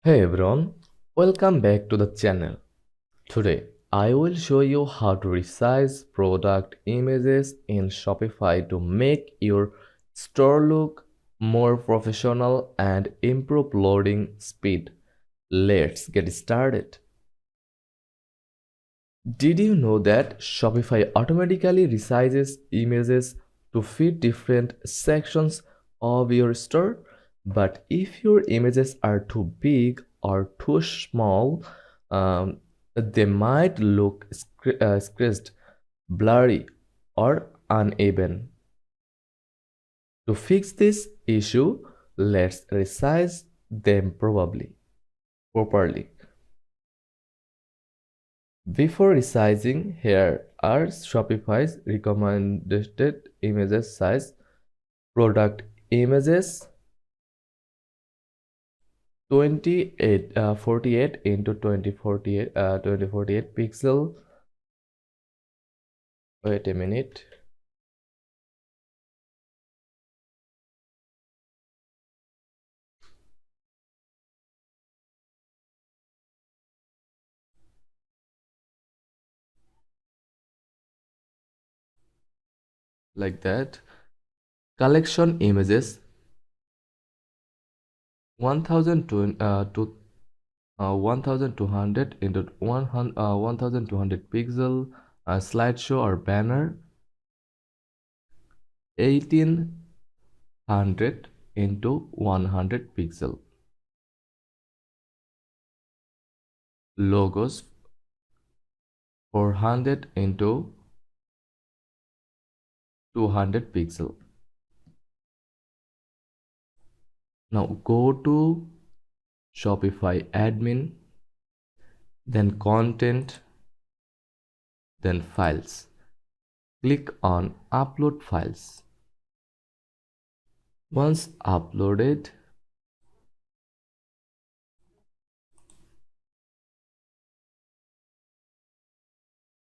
Hey everyone, welcome back to the channel. Today I will show you how to resize product images in Shopify to make your store look more professional and improve loading speed. Let's get started. Did you know that Shopify automatically resizes images to fit different sections of your store? But if your images are too big or too small, they might look squished, blurry, or uneven. To fix this issue, let's resize them properly. Before resizing, here are Shopify's recommended images size. Product images 48 into 2048 pixel. Wait a minute. Like that. Collection images 1200 into 1200 pixel. Slideshow or banner 1800 into 100 pixel. Logos 400 into 200 pixel. Now go to Shopify admin, then content, then files. Click on upload files. Once uploaded,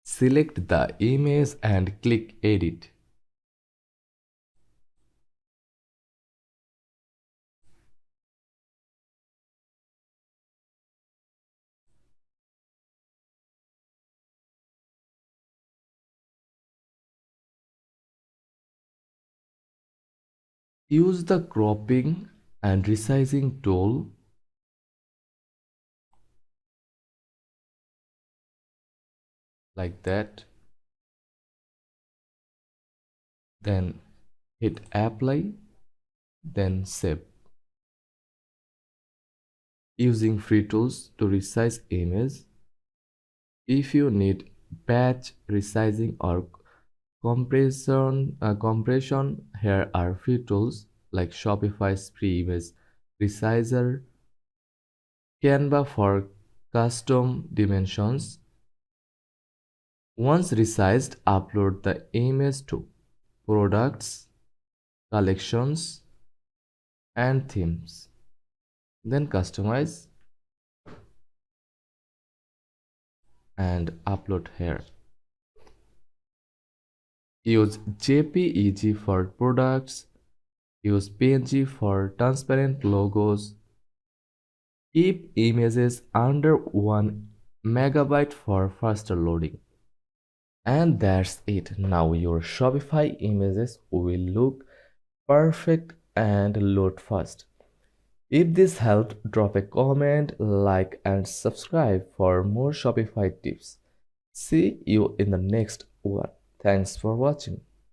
select the image and click edit. Use the cropping and resizing tool like that. Then hit apply, then save. Using free tools to resize image. If you need batch resizing or compression, here are free tools like Shopify's free image resizer, Canva for custom dimensions. Once resized, upload the image to products, collections, and themes. Then customize and upload here. Use JPEG for products. Use PNG for transparent logos. Keep images under 1 megabyte for faster loading. And that's it. Now your Shopify images will look perfect and load fast. If this helped, drop a comment, like, and subscribe for more Shopify tips. See you in the next one. Thanks for watching.